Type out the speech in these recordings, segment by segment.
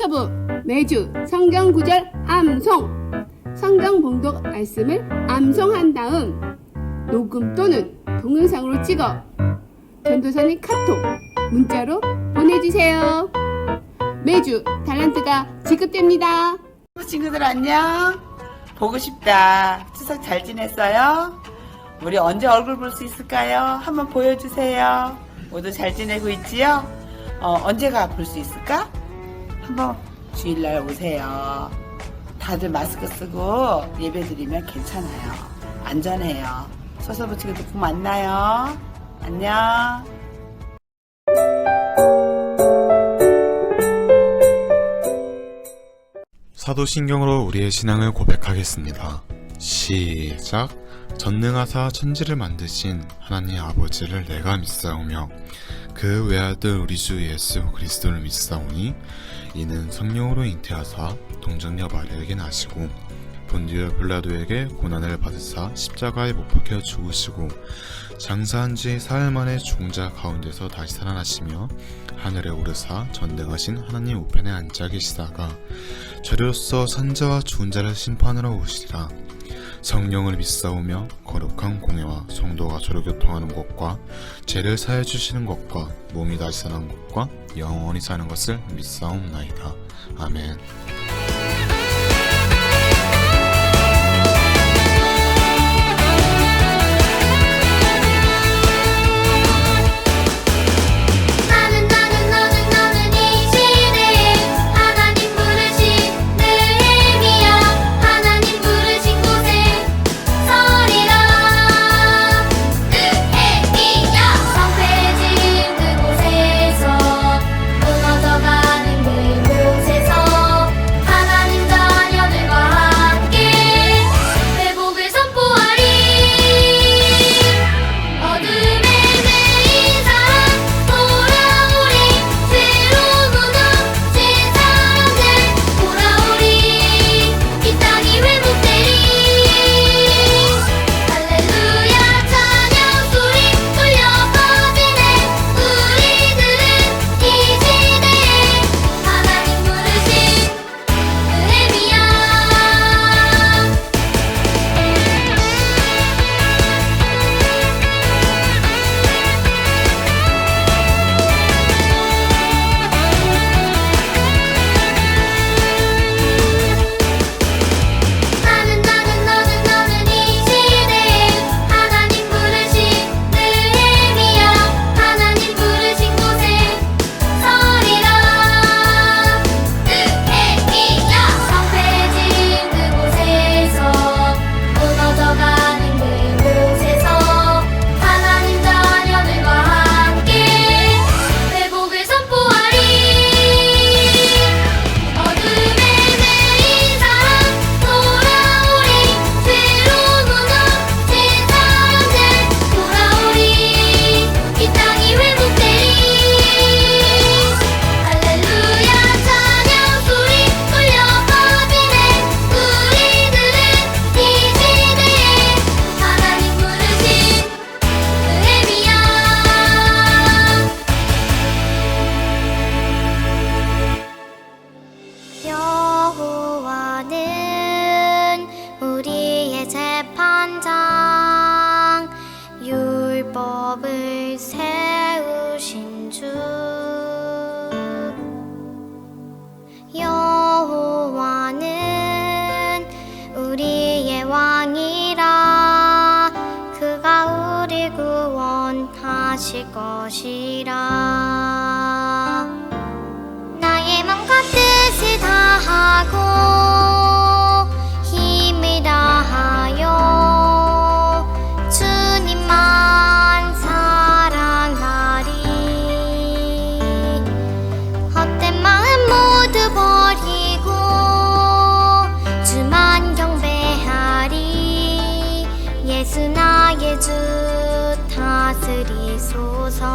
서서부 매주 성경 구절 암송, 성경 봉독 말씀을 암송한 다음 녹음 또는 동영상으로 찍어 전도사님 카톡, 문자로 보내주세요. 매주 달란트가 지급됩니다. 친구들 안녕. 보고 싶다. 추석 잘 지냈어요? 우리 언제 얼굴 볼 수 있을까요? 한번 보여주세요. 모두 잘 지내고 있지요? 언제가 볼 수 있을까? 한번 주일날 오세요. 다들 마스크 쓰고 예배 드리면 괜찮아요. 안전해요. 서서부 친구들 꼭 만나요. 안녕. 사도신경으로 우리의 신앙을 고백하겠습니다. 시작. 전능하사 천지를 만드신 하나님 아버지를 내가 믿사오며 그 외아들 우리 주 예수 그리스도를 믿사오니 이는 성령으로 잉태하사 동정녀 마리아에게 나시고 본디오 빌라도에게 고난을 받으사 십자가에 못 박혀 죽으시고 장사한 지 사흘 만에 죽은 자 가운데서 다시 살아나시며 하늘에 오르사 전능하신 하나님 우편에 앉아 계시다가 저리로서 산자와 죽은 자를 심판하러 오시리라. 성령을 믿사오며 거룩한 공예와 성도가 저로 교통하는 것과 죄를 사해 주시는 것과 몸이 다시 사는 것과 영원히 사는 것을 믿사옵나이다. 아멘. 율법을 세우신 주 여호와는 우리의 왕이라 그가 우리 구원하실 것이라 나의 맘과 뜻을 다하고 힘을 다하여 주님만 사랑하리 헛된 마음 모두 버리고 주만 경배하리 예수 나의 주 다스리소서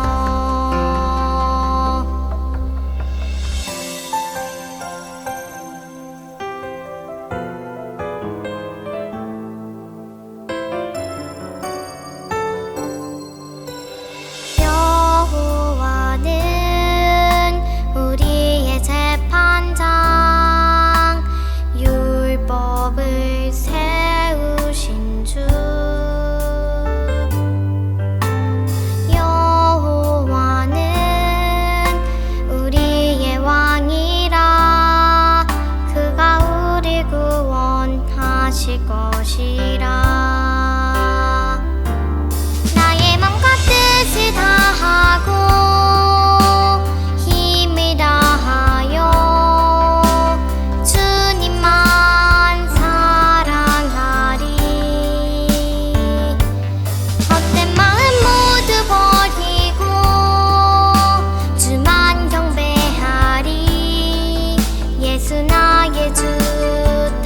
나의 주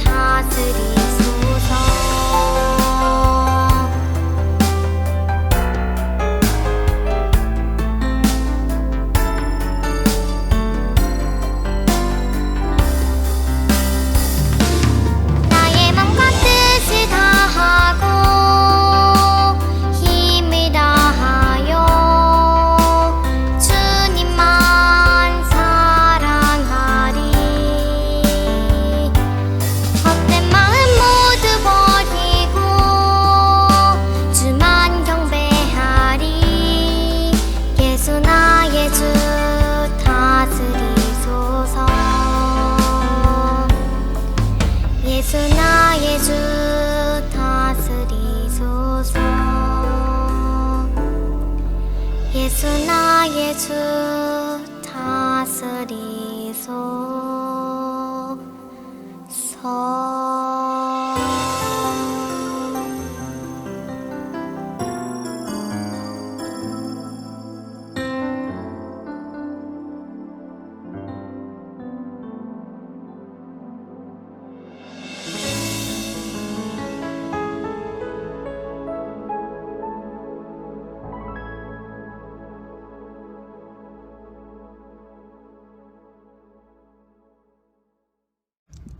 다스리소서. 나의 맘과 뜻을 다하고 힘을 다하여 주님만 사랑하리. 헛된 마음 모두 버리고 주만 경배하리. 예수 나의 주 다스리소서. 예수 나의 주 다스리소서. 예수 나의 주 다스리소서.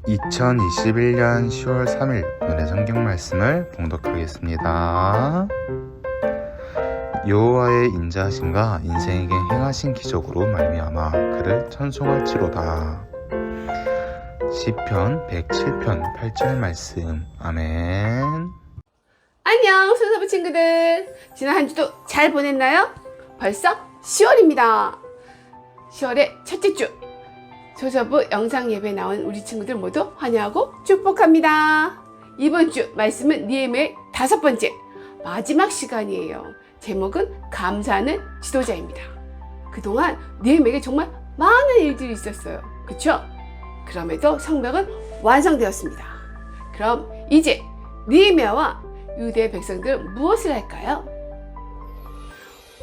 2021년 10월 3일 오늘의 성경 말씀을 봉독하겠습니다. 여호와의 인자하심과 인생에게 행하신 기적으로 말미암아 그를 찬송할지로다. 시편 107편 8절 말씀. 아멘. 안녕 손사부 친구들, 지난 한 주도 잘 보냈나요? 벌써 10월입니다. 10월의 첫째 주 소서부 영상 예배 나온 우리 친구들 모두 환영하고 축복합니다. 이번 주 말씀은 느헤미야의 5번째 마지막 시간이에요. 제목은 감사하는 지도자입니다. 그동안 느헤미야에게 정말 많은 일들이 있었어요. 그쵸? 그럼에도 성벽은 완성되었습니다. 그럼 이제 느헤미야와 유대 백성들은 무엇을 할까요?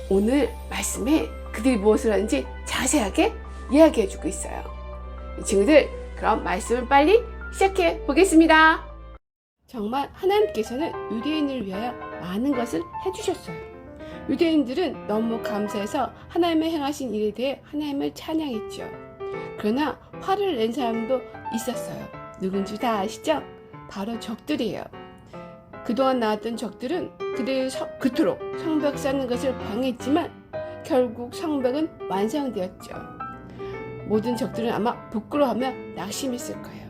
오늘 말씀에 그들이 무엇을 하는지 자세하게 이야기해주고 있어요. 이 친구들, 그럼 말씀을 빨리 시작해 보겠습니다. 정말 하나님께서는 유대인을 위하여 많은 것을 해주셨어요. 유대인들은 너무 감사해서 하나님의 행하신 일에 대해 하나님을 찬양했죠. 그러나 화를 낸 사람도 있었어요. 누군지 다 아시죠? 바로 적들이에요. 그동안 나왔던 적들은 그들이 그토록 성벽 쌓는 것을 방해했지만 결국 성벽은 완성되었죠. 모든 적들은 아마 부끄러워하며 낙심했을 거예요.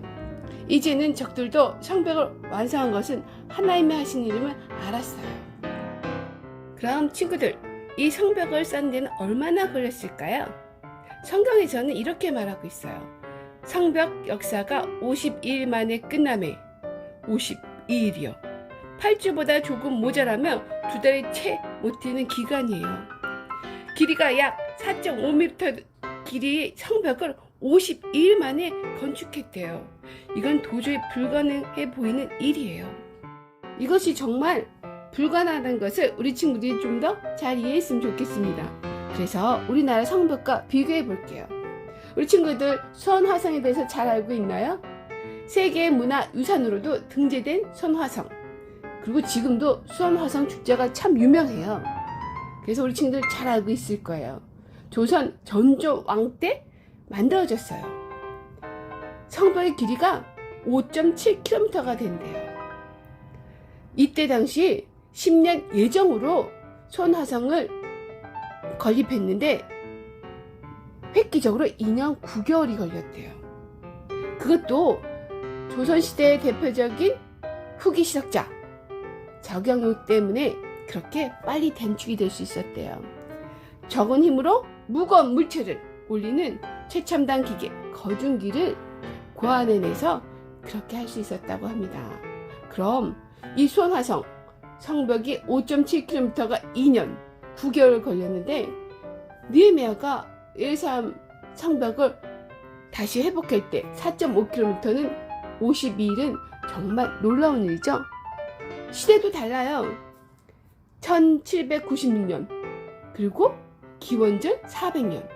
이제는 적들도 성벽을 완성한 것은 하나님의 하신 일임을 알았어요. 그럼 친구들, 이 성벽을 쌓는 데는 얼마나 걸렸을까요? 성경에서는 이렇게 말하고 있어요. 성벽 역사가 52일 만에 끝남에 52일이요. 8주보다 조금 모자라며 2달이 채 못 되는 기간이에요. 길이가 약 4.5m 길이의 성벽을 52일 만에 건축했대요. 이건 도저히 불가능해 보이는 일이에요. 이것이 정말 불가능하다는 것을 우리 친구들이 좀 더 잘 이해했으면 좋겠습니다. 그래서 우리나라 성벽과 비교해 볼게요. 우리 친구들 수원화성에 대해서 잘 알고 있나요? 세계 문화유산으로도 등재된 수원화성. 그리고 지금도 수원화성 축제가 참 유명해요. 그래서 우리 친구들 잘 알고 있을 거예요. 조선 전조왕 때 만들어졌어요. 성벽의 길이가 5.7km가 된대요. 이때 당시 10년 예정으로 수원화성을 건립했는데 획기적으로 2년 9개월이 걸렸대요. 그것도 조선시대의 대표적인 후기 실학자 적영용 때문에 그렇게 빨리 단축이 될 수 있었대요. 적은 힘으로 무거운 물체를 올리는 최첨단 기계 거중기를 고안해내서 그렇게 할 수 있었다고 합니다. 그럼 이 수원화성 성벽이 5.7km가 2년 9개월 걸렸는데 느헤미야가 예루살렘 성벽을 다시 회복할 때 4.5km는 52일은 정말 놀라운 일이죠. 시대도 달라요. 1796년 그리고 기원전 400년.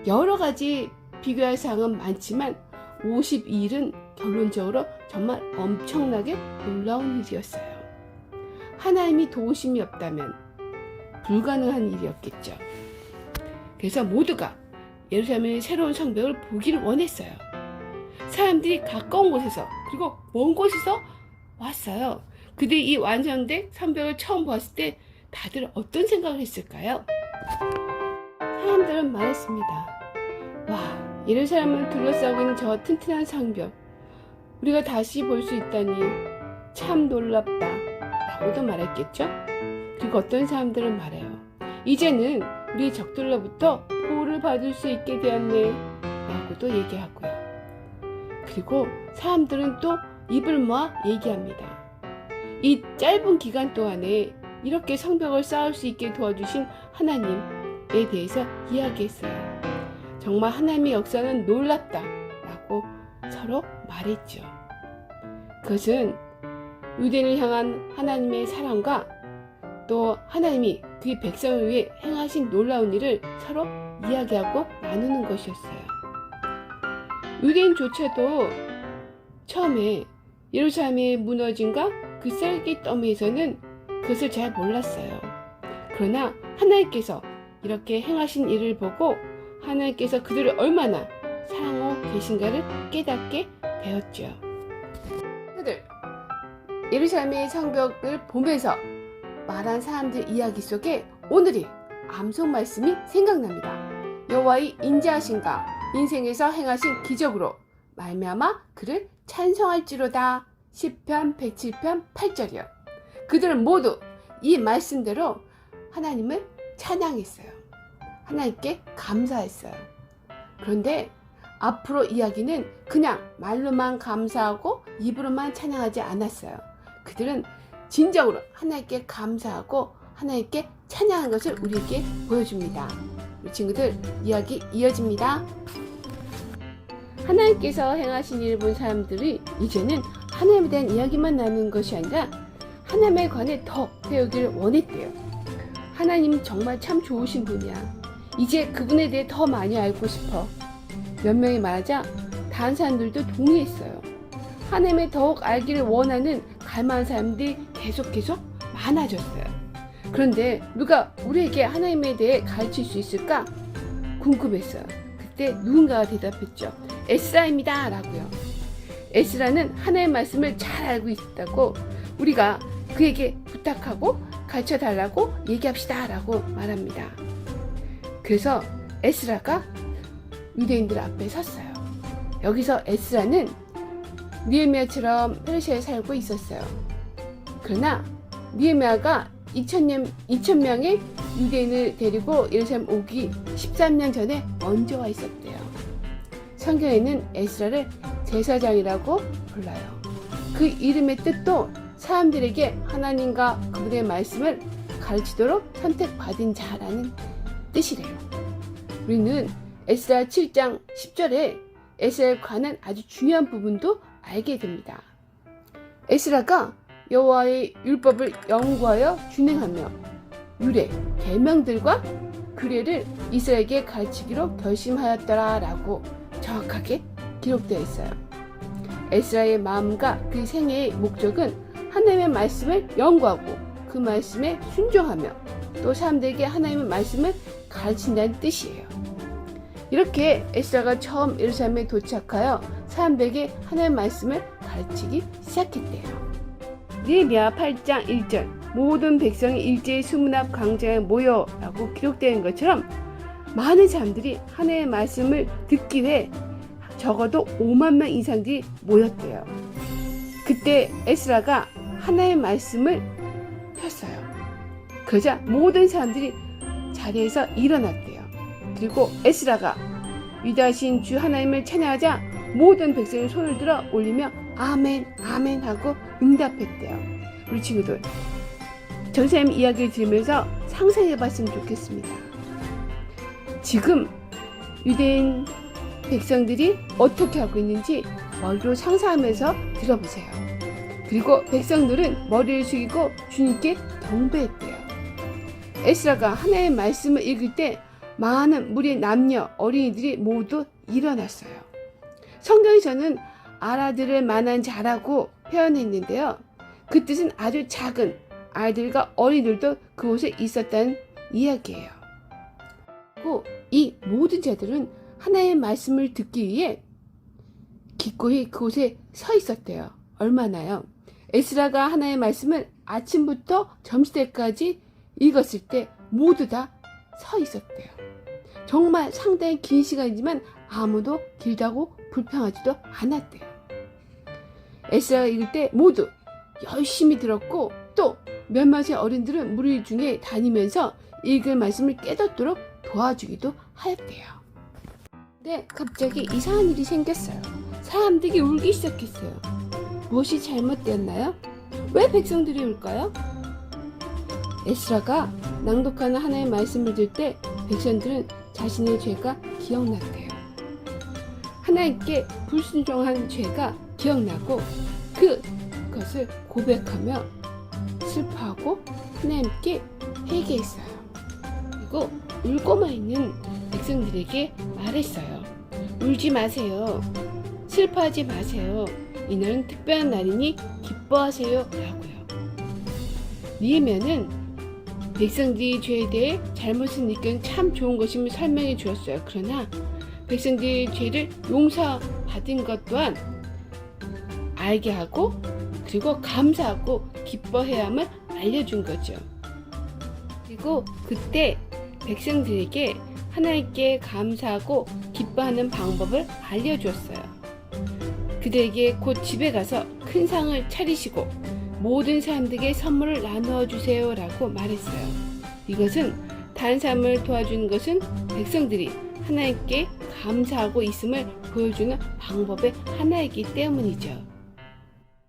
여러 가지 비교할 사항은 많지만 52일은 결론적으로 정말 엄청나게 놀라운 일이었어요. 하나님이 도우심이 없다면 불가능한 일이었겠죠. 그래서 모두가 예루살렘의 새로운 성벽을 보기를 원했어요. 사람들이 가까운 곳에서 그리고 먼 곳에서 왔어요. 그들이 이 완성된 성벽을 처음 보았을 때 다들 어떤 생각을 했을까요? 사람들은 말했습니다. 와, 예루살렘을 둘러싸고 있는 저 튼튼한 성벽, 우리가 다시 볼 수 있다니 참 놀랍다 라고도 말했겠죠? 그리고 어떤 사람들은 말해요. 이제는 우리 적들로부터 보호를 받을 수 있게 되었네 라고도 얘기하고요. 그리고 사람들은 또 입을 모아 얘기합니다. 이 짧은 기간 동안에 이렇게 성벽을 쌓을 수 있게 도와주신 하나님에 대해서 이야기했어요. 정말 하나님의 역사는 놀랍다 라고 서로 말했죠. 그것은 유대인을 향한 하나님의 사랑과 또 하나님이 그의 백성을 위해 행하신 놀라운 일을 서로 이야기하고 나누는 것이었어요. 유대인조차도 처음에 예루살렘의 무너짐과 그 쌀기 더미에서는 그것을 잘 몰랐어요. 그러나 하나님께서 이렇게 행하신 일을 보고 하나님께서 그들을 얼마나 사랑하고 계신가를 깨닫게 되었죠. 그들 예루살렘의 성벽을 보면서 말한 사람들 이야기 속에 오늘의 암송 말씀이 생각납니다. 여호와의 인자하신가 인생에서 행하신 기적으로 말미암아 그를 찬송할지로다. 시편 107편 8절이요. 그들은 모두 이 말씀대로 하나님을 찬양했어요. 하나님께 감사했어요. 그런데 앞으로 이야기는 그냥 말로만 감사하고 입으로만 찬양하지 않았어요. 그들은 진정으로 하나님께 감사하고 하나님께 찬양한 것을 우리에게 보여줍니다. 우리 친구들 이야기 이어집니다. 하나님께서 행하신 일을 본 사람들이 이제는 하나님에 대한 이야기만 나누는 것이 아니라 하나님에 관해 더 배우기를 원했대요. 하나님 정말 참 좋으신 분이야. 이제 그분에 대해 더 많이 알고 싶어. 몇 명이 말하자 다른 사람들도 동의했어요. 하나님을 더욱 알기를 원하는 갈망하는 사람들이 계속 많아졌어요. 그런데 누가 우리에게 하나님에 대해 가르칠 수 있을까? 궁금했어요. 그때 누군가가 대답했죠. 에스라입니다 라고요. 에스라는 하나님의 말씀을 잘 알고 있다고 우리가 그에게 부탁하고 가르쳐달라고 얘기합시다 라고 말합니다. 그래서 에스라가 유대인들 앞에 섰어요. 여기서 에스라는 느헤미야처럼 페르시아에 살고 있었어요. 그러나 느헤미야가 2000명의 유대인을 데리고 예루살렘 오기 13년 전에 먼저 와 있었대요. 성경에는 에스라를 제사장이라고 불러요. 그 이름의 뜻도 사람들에게 하나님과 그분의 말씀을 가르치도록 선택받은 자라는 뜻이래요. 우리는 에스라 7장 10절에 에스라에 관한 아주 중요한 부분도 알게 됩니다. 에스라가 여호와의 율법을 연구하여 준행하며 율례, 계명들과 규례를 이스라엘에게 가르치기로 결심하였더라 라고 정확하게 기록되어 있어요. 에스라의 마음과 그 생애의 목적은 하나님의 말씀을 연구하고 그 말씀에 순종하며 또 사람들에게 하나님의 말씀을 가르친다는 뜻이에요. 이렇게 에스라가 처음 예루살렘에 도착하여 사람들에게 하나님의 말씀을 가르치기 시작했대요. 느헤미야 8장 1절 모든 백성이 일제히 수문 앞 광장에 모여 라고 기록되는 것처럼 많은 사람들이 하나님의 말씀을 듣기 위해 적어도 5만 명 이상들이 모였대요. 그때 에스라가 하나님의 말씀을 폈어요. 그러자 모든 사람들이 자리에서 일어났대요. 그리고 에스라가 위대하신 주 하나님을 찬양하자 모든 백성이 손을 들어 올리며 아멘 아멘 하고 응답했대요. 우리 친구들 전사님 이야기를 들으면서 상상해 봤으면 좋겠습니다. 지금 유대인 백성들이 어떻게 하고 있는지 머리로 상상하면서 들어보세요. 그리고 백성들은 머리를 숙이고 주님께 경배했대요. 에스라가 하나님의 말씀을 읽을 때 많은 무리의 남녀 어린이들이 모두 일어났어요. 성경에서는 알아들을 만한 자라고 표현했는데요. 그 뜻은 아주 작은 아이들과 어린이들도 그곳에 있었다는 이야기예요. 그리고 이 모든 자들은 하나님의 말씀을 듣기 위해 기꺼이 그곳에 서 있었대요. 얼마나요? 에스라가 하나님의 말씀을 아침부터 점심때까지 읽었을 때 모두 다 서 있었대요. 정말 상당히 긴 시간이지만 아무도 길다고 불평하지도 않았대요. 에스라가 읽을 때 모두 열심히 들었고 또 몇몇의 어른들은 무리 중에 다니면서 읽을 말씀을 깨닫도록 도와주기도 하였대요. 근데 갑자기 이상한 일이 생겼어요. 사람들이 울기 시작했어요. 무엇이 잘못되었나요? 왜 백성들이 울까요? 에스라가 낭독하는 하나님의 말씀을 들을 때 백성들은 자신의 죄가 기억났대요. 하나님께 불순종한 죄가 기억나고 그것을 고백하며 슬퍼하고 하나님께 회개했어요. 그리고 울고만 있는 백성들에게 말했어요. 울지 마세요. 슬퍼하지 마세요. 이날은 특별한 날이니 기뻐하세요. 라고요. 느헤미야는 백성들이 죄에 대해 잘못을 느끼는 참 좋은 것임을 설명해 주었어요. 그러나 백성들의 죄를 용서받은 것 또한 알게 하고 그리고 감사하고 기뻐해야 함을 알려준 거죠. 그리고 그때 백성들에게 하나님께 감사하고 기뻐하는 방법을 알려주었어요. 그들에게 곧 집에 가서 큰 상을 차리시고 모든 사람들에게 선물을 나누어 주세요 라고 말했어요. 이것은 다른 사람을 도와주는 것은 백성들이 하나님께 감사하고 있음을 보여주는 방법의 하나이기 때문이죠.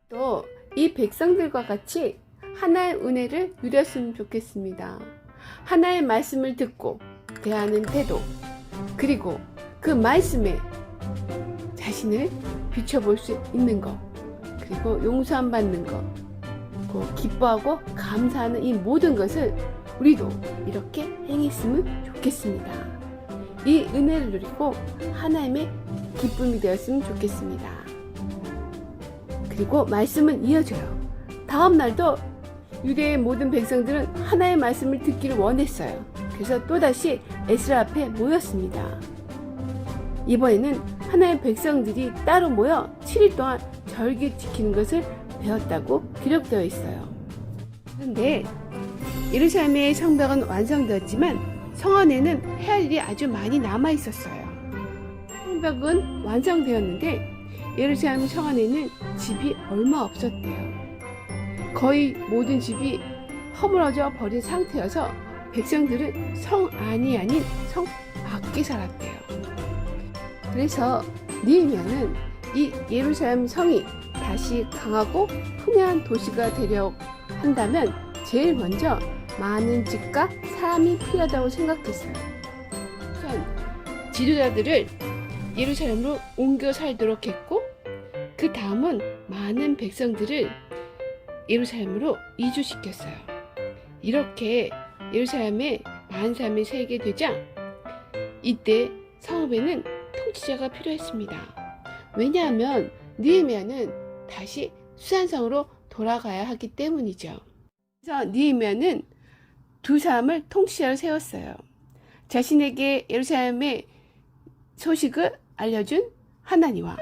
또 이 백성들과 같이 하나의 은혜를 누렸으면 좋겠습니다. 하나의 말씀을 듣고 대하는 태도, 그리고 그 말씀에 자신을 비춰볼 수 있는 것, 그리고 용서함 받는 것, 기뻐하고 감사하는 이 모든 것을 우리도 이렇게 행했으면 좋겠습니다. 이 은혜를 누리고 하나님의 기쁨이 되었으면 좋겠습니다. 그리고 말씀은 이어져요. 다음 날도 유대의 모든 백성들은 하나의 말씀을 듣기를 원했어요. 그래서 또다시 에스라 앞에 모였습니다. 이번에는 하나의 백성들이 따로 모여 7일 동안 절기 지키는 것을 배웠다고 기록되어 있어요. 그런데 예루살렘의 성벽은 완성되었지만 성 안에는 해야 할 일이 아주 많이 남아 있었어요. 성벽은 완성되었는데 예루살렘 성 안에는 집이 얼마 없었대요. 거의 모든 집이 허물어져 버린 상태여서 백성들은 성 안이 아닌 성 밖에 살았대요. 그래서 느헤미야는 이 예루살렘 성이 다시 강하고 풍요한 도시가 되려 한다면 제일 먼저 많은 집과 사람이 필요하다고 생각했어요. 우선 지도자들을 예루살렘으로 옮겨 살도록 했고 그 다음은 많은 백성들을 예루살렘으로 이주시켰어요. 이렇게 예루살렘에 많은 사람이 살게 되자 이때 성읍에는 통치자가 필요했습니다. 왜냐하면 느헤미야는 다시 수산성으로 돌아가야 하기 때문이죠. 그래서 느헤미야는 두 사람을 통치자로 세웠어요. 자신에게 예루살렘의 소식을 알려준 하나니와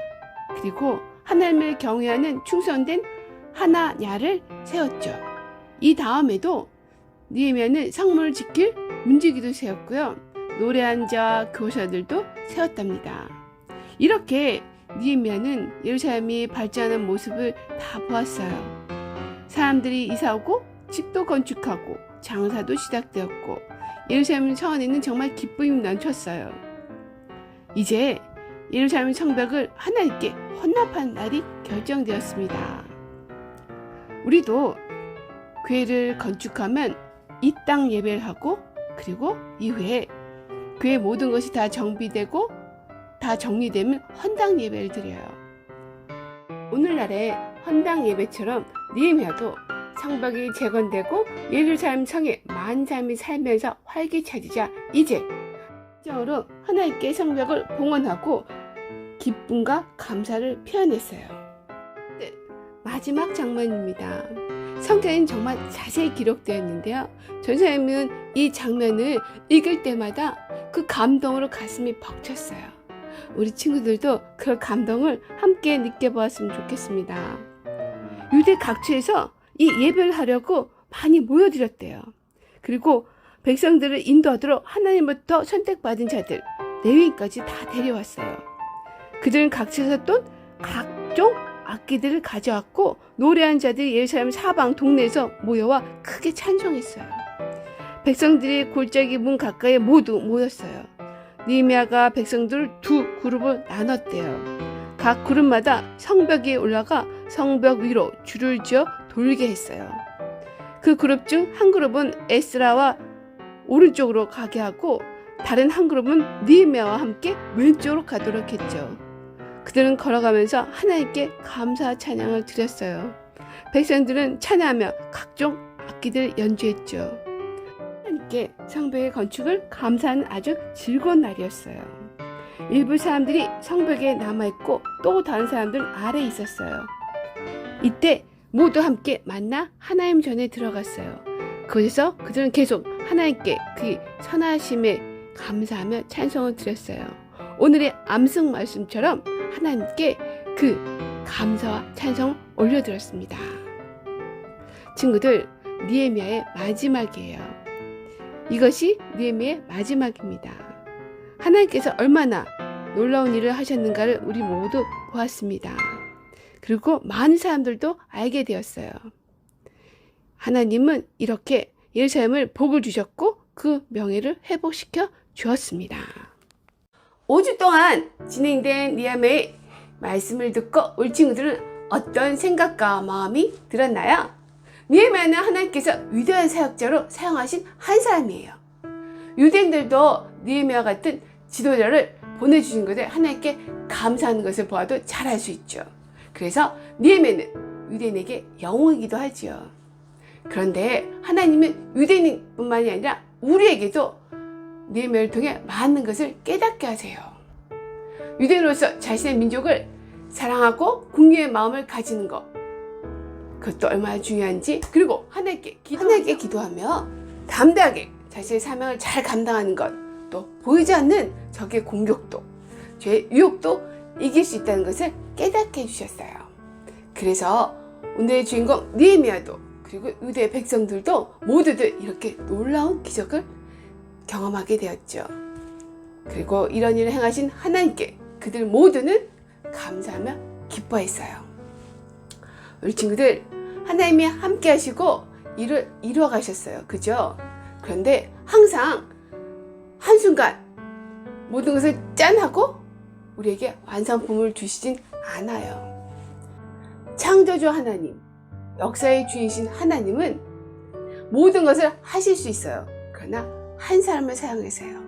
그리고 하나님을 경외하는 충성된 하나냐를 세웠죠. 이 다음에도 느헤미야는 성문을 지킬 문지기도 세웠고요. 노래한 자와 교사들도 세웠답니다. 이렇게 느헤미야는 예루살렘이 발전하는 모습을 다 보았어요. 사람들이 이사오고 집도 건축하고 장사도 시작되었고 예루살렘 성 안에는 정말 기쁨이 넘쳤어요. 이제 예루살렘 성벽을 하나님께 헌납한 날이 결정되었습니다. 우리도 교회를 건축하면 이 땅 예배를 하고 그리고 이후에 교회 모든 것이 다 정비되고 다 정리되면 헌당 예배를 드려요. 오늘날의 헌당 예배처럼 느헤미야도 성벽이 재건되고 예루살렘 성에 많은 사람이 살면서 활기차지자 이제 진정으로 하나님께 성벽을 봉헌하고 기쁨과 감사를 표현했어요. 네, 마지막 장면입니다. 성경에는 정말 자세히 기록되어 있는데요. 전사님은 이 장면을 읽을 때마다 그 감동으로 가슴이 벅찼어요. 우리 친구들도 그 감동을 함께 느껴보았으면 좋겠습니다. 유대 각처에서 이 예배를 하려고 많이 모여들었대요. 그리고 백성들을 인도하도록 하나님부터 선택받은 자들, 레위인까지 다 데려왔어요. 그들은 각처에서 또 각종 악기들을 가져왔고 노래한 자들이 예루살렘 사방 동네에서 모여와 크게 찬송했어요. 백성들이 골짜기 문 가까이에 모두 모였어요. 느헤미야가 백성들을 두 그룹으로 나눴대요. 각 그룹마다 성벽 위에 올라가 성벽 위로 줄을 지어 돌게 했어요. 그 그룹 중 한 그룹은 에스라와 오른쪽으로 가게 하고 다른 한 그룹은 느헤미야와 함께 왼쪽으로 가도록 했죠. 그들은 걸어가면서 하나님께 감사 찬양을 드렸어요. 백성들은 찬양하며 각종 악기들을 연주했죠. 하나님께 성벽의 건축을 감사하는 아주 즐거운 날이었어요. 일부 사람들이 성벽에 남아있고 또 다른 사람들은 아래에 있었어요. 이때 모두 함께 만나 하나님 전에 들어갔어요. 그래서 그들은 계속 하나님께 그 선하심에 감사하며 찬송을 드렸어요. 오늘의 암송 말씀처럼 하나님께 그 감사와 찬송을 올려드렸습니다. 친구들, 느헤미야의 마지막이에요. 이것이 느헤미야의 마지막입니다. 하나님께서 얼마나 놀라운 일을 하셨는가를 우리 모두 보았습니다. 그리고 많은 사람들도 알게 되었어요. 하나님은 이렇게 예루살렘을 복을 주셨고 그 명예를 회복시켜 주었습니다. 5주 동안 진행된 느헤미야의 말씀을 듣고 우리 친구들은 어떤 생각과 마음이 들었나요? 느헤미야는 하나님께서 위대한 사역자로 사용하신 한 사람이에요. 유대인들도 느헤미야 같은 지도자를 보내주신 것에 하나님께 감사하는 것을 보아도 잘 알 수 있죠. 그래서 느헤미야는 유대인에게 영웅이기도 하지요. 그런데 하나님은 유대인뿐만이 아니라 우리에게도 느헤미야를 통해 많은 것을 깨닫게 하세요. 유대인으로서 자신의 민족을 사랑하고 궁유의 마음을 가지는 것, 그것도 얼마나 중요한지, 그리고 하나님께 기도하며 담대하게 자신의 사명을 잘 감당하는 것, 또 보이지 않는 적의 공격도, 죄의 유혹도 이길 수 있다는 것을 깨닫게 해주셨어요. 그래서 오늘의 주인공 느헤미야도 그리고 유대 백성들도 모두들 이렇게 놀라운 기적을 경험하게 되었죠. 그리고 이런 일을 행하신 하나님께 그들 모두는 감사하며 기뻐했어요. 우리 친구들, 하나님이 함께 하시고 일을 이루어 가셨어요. 그죠? 그런데 항상 한순간 모든 것을 짠하고 우리에게 완성품을 주시진 않아요. 창조주 하나님, 역사의 주인이신 하나님은 모든 것을 하실 수 있어요. 그러나 한 사람을 사용하세요.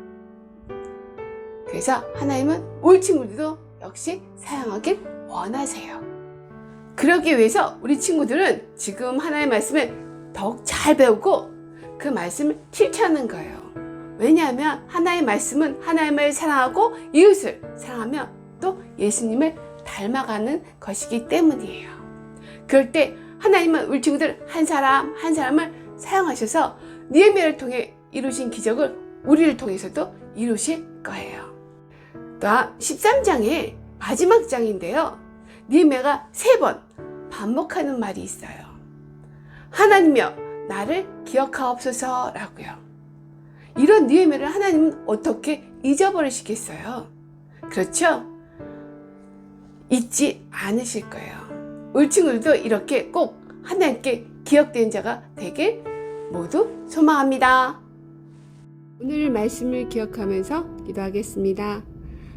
그래서 하나님은 우리 친구들도 역시 사용하길 원하세요. 그러기 위해서 우리 친구들은 지금 하나님의 말씀을 더욱 잘 배우고 그 말씀을 실천하는 거예요. 왜냐하면 하나님의 말씀은 하나님을 사랑하고 이웃을 사랑하며 또 예수님을 닮아가는 것이기 때문이에요. 그럴 때 하나님은 우리 친구들 한 사람 한 사람을 사용하셔서 느헤미야를 통해 이루신 기적을 우리를 통해서도 이루실 거예요. 또한 13장의 마지막 장인데요. 느헤미야가 3번 반복하는 말이 있어요. 하나님이여 나를 기억하옵소서 라고요. 이런 느헤미야를 하나님은 어떻게 잊어버리시겠어요? 그렇죠? 잊지 않으실 거예요. 우리 친구들도 이렇게 꼭 하나님께 기억된 자가 되길 모두 소망합니다. 오늘 말씀을 기억하면서 기도하겠습니다.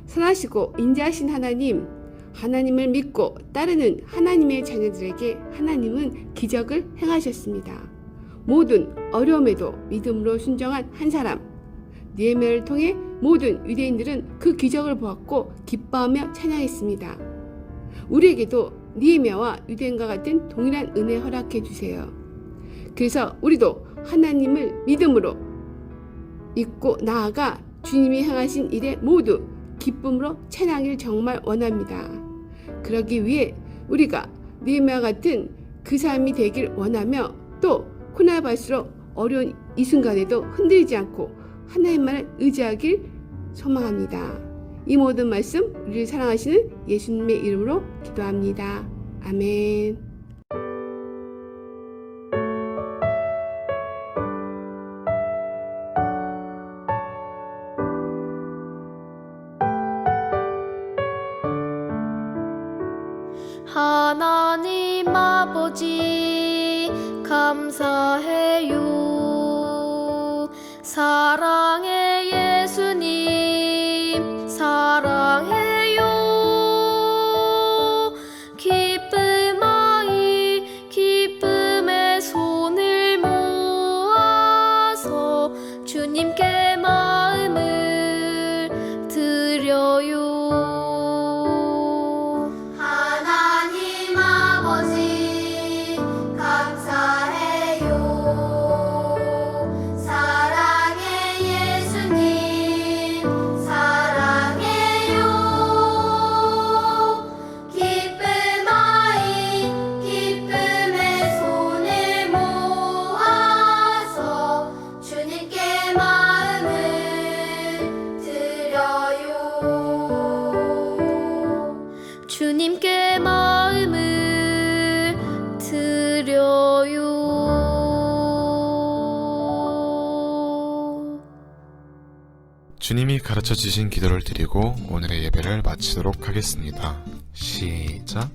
선하시고 인자하신 하나님, 하나님을 믿고 따르는 하나님의 자녀들에게 하나님은 기적을 행하셨습니다. 모든 어려움에도 믿음으로 순종한 한 사람, 느헤미야를 통해 모든 유대인들은 그 기적을 보았고 기뻐하며 찬양했습니다. 우리에게도 느헤미야와 유대인과 같은 동일한 은혜 허락해 주세요. 그래서 우리도 하나님을 믿음으로 믿고 나아가 주님이 행하신 일에 모두 기쁨으로 찬양하기를 정말 원합니다. 그러기 위해 우리가 느헤미야 같은 그 삶이 되길 원하며 또 고난을 받을수록 어려운 이 순간에도 흔들리지 않고 하나님만을 의지하길 소망합니다. 이 모든 말씀 우리를 사랑하시는 예수님의 이름으로 기도합니다. 아멘. 하나님 아버지 감사해요. 사랑의 예수님 사랑해요. 기쁨아이 기쁨의 손을 모아서 주님께 마음을 드려요. 하나님 아버지 감사해요. 사랑의 예수님 사랑해요. 기쁨아이 기쁨의 손을 모아서 주님께 마음을 드려요. 주님께 마음을 드려요. 주님이 가르쳐 주신 기도를 드리고 오늘의 예배를 마치도록 하겠습니다. 시작.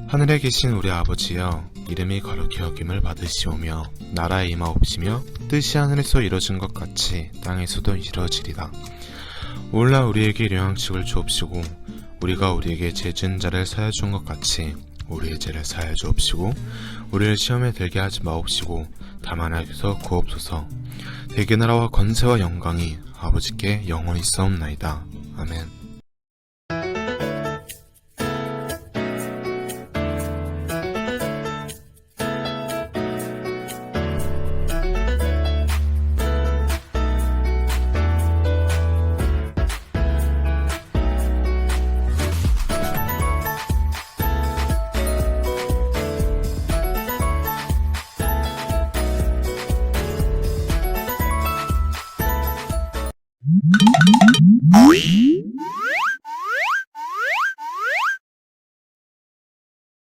하늘에 계신 우리 아버지여, 이름이 거룩히 여김을 받으시오며 나라에 임하옵시며 뜻이 하늘에서 이루어진 것 같이 땅에서도 이루어지리다. 오늘날 우리에게 일용양식을 주옵시고 우리가 우리에게 죄 지은 자를 사하여 준 것 같이 우리의 죄를 사하여 주옵시고 우리를 시험에 들게 하지 마옵시고 다만 악에서 구옵소서. 대개 나라와 권세와 영광이 아버지께 영원히 있사옵나이다. 아멘. 음.